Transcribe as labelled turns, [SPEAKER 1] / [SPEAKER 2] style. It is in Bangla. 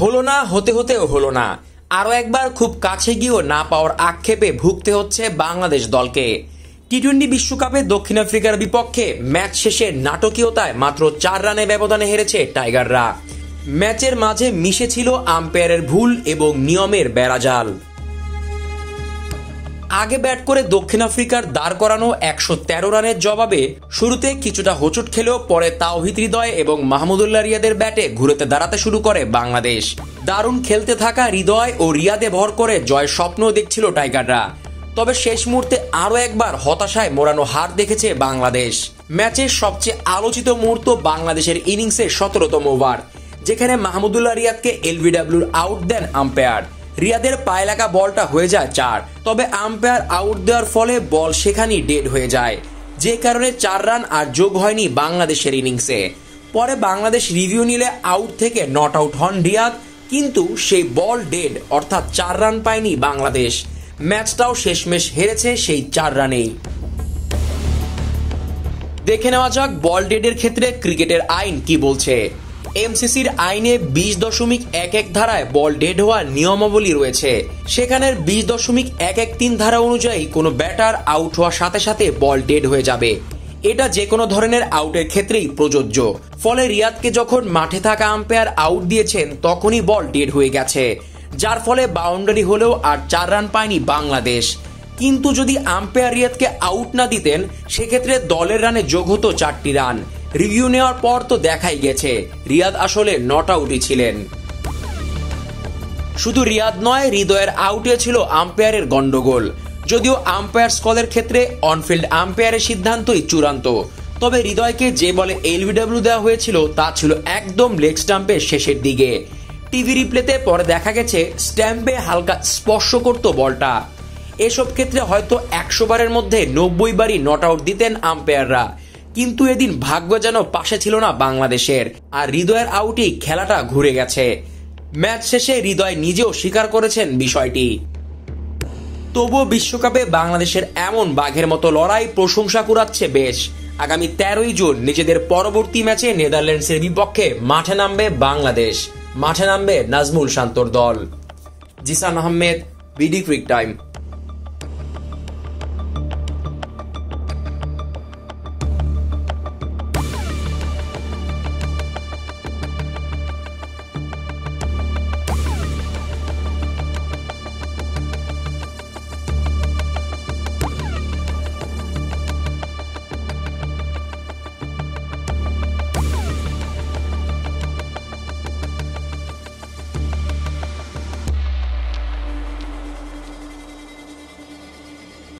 [SPEAKER 1] হলো না, হতে হতেও হলো না। আরও একবার খুব কাছে গিয়েও না পাওয়ার আক্ষেপে ভুগতে হচ্ছে বাংলাদেশ দলকে। টি-20 বিশ্বকাপে দক্ষিণ আফ্রিকার বিপক্ষে ম্যাচ শেষে নাটকীয়তায় মাত্র 4 রানে ব্যবধানে হেরেছে টাইগাররা। ম্যাচের মাঝে মিশেছিল আম্পায়ারের ভুল এবং নিয়মের বেড়াজাল। আগে ব্যাট করে দক্ষিণ আফ্রিকার দাঁড় করানো 113 রানের জবাবে শুরুতে কিছুটা হোঁচট খেলেও পরে তাওহিদ হৃদয় এবং মাহমুদুল্লাহ রিয়াদের ব্যাটে ঘুরেতে দাঁড়াতে শুরু করে বাংলাদেশ। দারুণ খেলতে থাকা হৃদয় ও রিয়াদে ভর করে জয়ের স্বপ্ন দেখছিল টাইগাররা। তবে শেষ মুহূর্তে আরও একবার হতাশায় মোড়ানো হার দেখেছে বাংলাদেশ। ম্যাচের সবচেয়ে আলোচিত মুহূর্ত বাংলাদেশের ইনিংসের 17তম ওভার, যেখানে মাহমুদুল্লাহ রিয়াদকে এলবিডব্লিউর আউট দেন আম্পায়ার। রিয়াদের পায়ে লাগা বলটা হয়ে যায় 4, তবে আম্পায়ার আউট দেওয়ার ফলে বল সেখানেই ডেড হয়ে যায়, যে কারণে 4 রান আর যোগ হয়নি বাংলাদেশের ইনিংসে। পরে বাংলাদেশ রিভিউ নিলে আউট থেকে নট আউট হন রিয়াদ, কিন্তু সেই বল ডেড, অর্থাৎ 4 রান পায়নি বাংলাদেশ। ম্যাচটাও শেষমেশ হেরেছে সেই 4 রানেই। দেখে নেওয়া যাক বল ডেডের ক্ষেত্রে ক্রিকেটের আইন কি বলছে। এমসিসির আইনে 20.11 ধারায় বল ডেড হওয়ার নিয়মাবলী রয়েছে। সেখানের 20.113 ধারা অনুযায়ী কোনো ব্যাটার আউট হওয়ার সাথে সাথে বল ডেড হয়ে যাবে। এটা যে কোনো ধরনের আউটের ক্ষেত্রেই প্রযোজ্য। ফলে রিয়াদকে যখন মাঠে থাকা আম্পায়ার আউট দিয়েছেন তখনই বল ডেড হয়ে গেছে, যার ফলে বাউন্ডারি হলেও আর 4 রান পায়নি বাংলাদেশ। কিন্তু যদি আম্পায়ার রিয়াদকে আউট না দিতেন সেক্ষেত্রে দলের রানে যোগ হতো 4টি রান। রিভিউ নেওয়ার পর তো দেখাই গেছে রিয়াদ আসলে নট আউটই ছিলেন। শুধু রিয়াদ নয়, হৃদয়ের আউটে ছিল আম্পায়ারের গন্ডগোল। যদিও আম্পায়ার কলের ক্ষেত্রে অনফিল্ড আম্পায়ারের সিদ্ধান্তই চূড়ান্ত, তবে হৃদয়কে যে বলে এলবিডব্লিউ দেওয়া হয়েছিল তা ছিল একদম লেগ স্টাম্পের শেষের দিকে। টিভি রিপ্লেতে পরে দেখা গেছে স্ট্যাম্পে হালকা স্পর্শ করত বলটা। এসব ক্ষেত্রে হয়তো 100 বারের মধ্যে 90 বারই নট আউট দিতেন আম্পায়াররা, কিন্তু এদিন ভাগ্য যেন পাশে ছিল না বাংলাদেশের, আর হৃদয়ের আউটেই খেলাটা ঘুরে গেছে। ম্যাচ শেষে হৃদয় নিজেও স্বীকার করেছেন বিষয়টি। তবুও বিশ্বকাপে বাংলাদেশের এমন বাঘের মতো লড়াই প্রশংসা কুড়াচ্ছে বেশ। আগামী 13ই জুন নিজেদের পরবর্তী ম্যাচে নেদারল্যান্ডসের বিপক্ষে মাঠে নামবে বাংলাদেশ। মাঠে নামবে নাজমুল শান্তর দল। Jisan Ahmed, BD cric time.